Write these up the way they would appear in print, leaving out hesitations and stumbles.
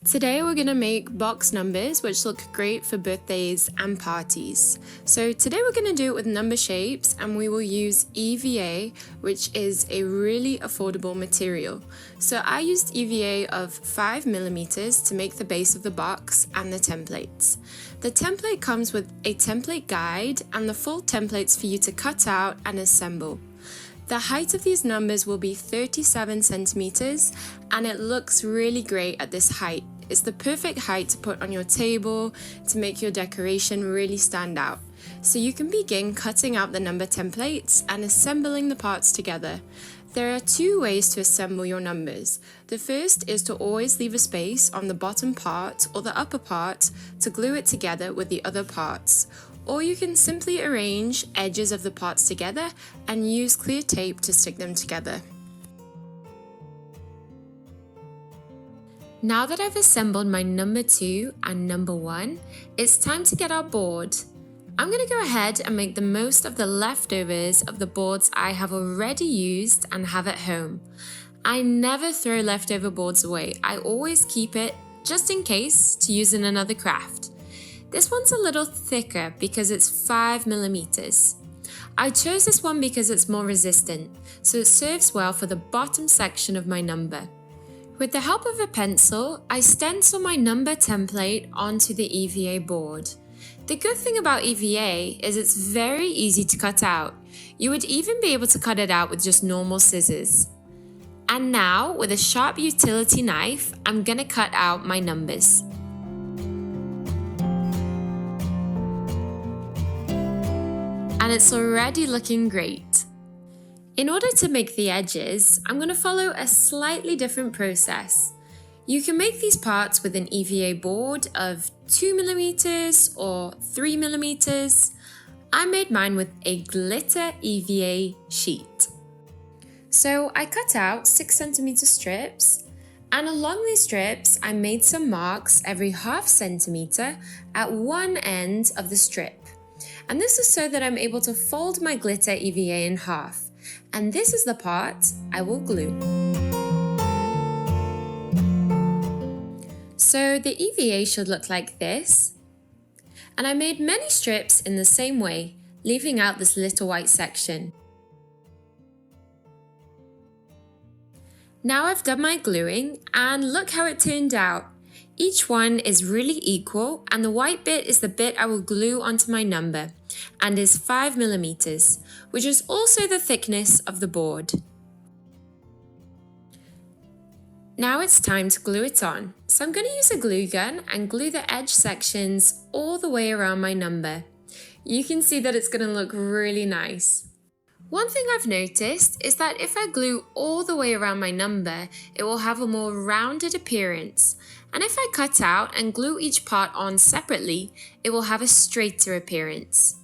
Today we're going to make box numbers which look great for birthdays and parties. So today we're going to do it with number shapes and we will use EVA, which is a really affordable material. So I used EVA of 5mm to make the base of the box and the templates. The template comes with a template guide and the full templates for you to cut out and assemble. The height of these numbers will be 37 centimeters and it looks really great at this height. It's the perfect height to put on your table to make your decoration really stand out. So you can begin cutting out the number templates and assembling the parts together. There are two ways to assemble your numbers. The first is to always leave a space on the bottom part or the upper part to glue it together with the other parts. Or you can simply arrange edges of the parts together and use clear tape to stick them together. Now that I've assembled my number 2 and number 1, it's time to get our board. I'm going to go ahead and make the most of the leftovers of the boards I have already used and have at home. I never throw leftover boards away, I always keep it just in case to use in another craft. This one's a little thicker because it's 5mm. I chose this one because it's more resistant, so it serves well for the bottom section of my number. With the help of a pencil, I stencil my number template onto the EVA board. The good thing about EVA is it's very easy to cut out. You would even be able to cut it out with just normal scissors. And now, with a sharp utility knife, I'm gonna cut out my numbers. And it's already looking great. In order to make the edges, I'm going to follow a slightly different process. You can make these parts with an EVA board of 2mm or 3mm. I made mine with a glitter EVA sheet. So I cut out 6cm strips, and along these strips I made some marks every ½ centimeter at one end of the strip. And this is so that I'm able to fold my glitter EVA in half. And this is the part I will glue. So the EVA should look like this. And I made many strips in the same way, leaving out this little white section. Now I've done my gluing and look how it turned out. Each one is really equal and the white bit is the bit I will glue onto my number and is 5mm, which is also the thickness of the board. Now it's time to glue it on. So I'm going to use a glue gun and glue the edge sections all the way around my number. You can see that it's going to look really nice. One thing I've noticed is that if I glue all the way around my number, it will have a more rounded appearance. And if I cut out and glue each part on separately, it will have a straighter appearance.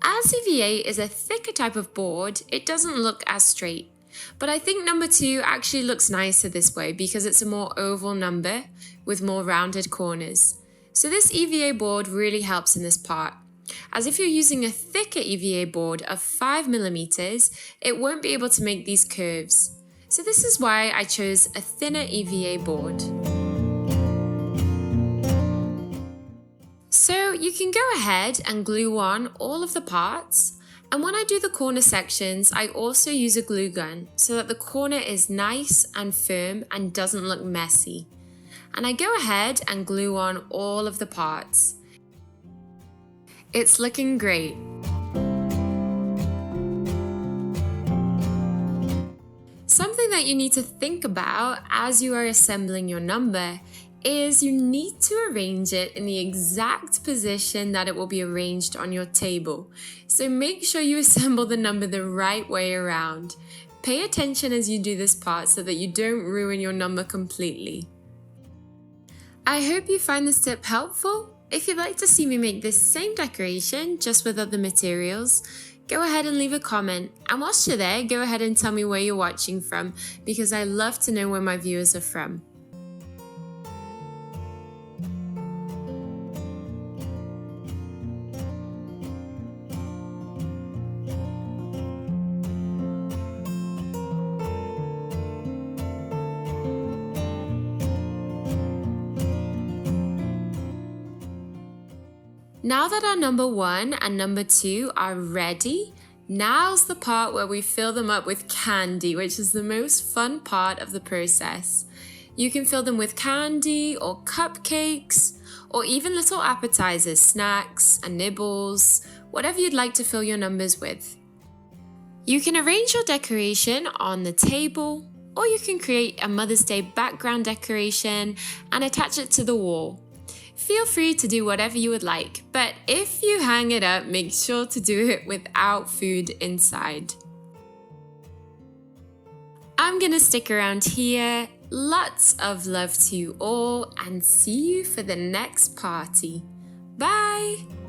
As EVA is a thicker type of board, it doesn't look as straight. But I think number 2 actually looks nicer this way because it's a more oval number with more rounded corners. So this EVA board really helps in this part. As if you're using a thicker EVA board of 5mm, it won't be able to make these curves. So this is why I chose a thinner EVA board. So you can go ahead and glue on all of the parts, and when I do the corner sections, I also use a glue gun so that the corner is nice and firm and doesn't look messy. And I go ahead and glue on all of the parts. It's looking great. Something that you need to think about as you are assembling your number is you need to arrange it in the exact position that it will be arranged on your table. So make sure you assemble the number the right way around. Pay attention as you do this part so that you don't ruin your number completely. I hope you find this tip helpful. If you'd like to see me make this same decoration just with other materials, go ahead and leave a comment. And whilst you're there, go ahead and tell me where you're watching from because I love to know where my viewers are from. Now that our number 1 and number 2 are ready, now's the part where we fill them up with candy, which is the most fun part of the process. You can fill them with candy or cupcakes, or even little appetizers, snacks and nibbles, whatever you'd like to fill your numbers with. You can arrange your decoration on the table, or you can create a Mother's Day background decoration and attach it to the wall. Feel free to do whatever you would like, but if you hang it up, make sure to do it without food inside. I'm gonna stick around here. Lots of love to you all and see you for the next party. Bye!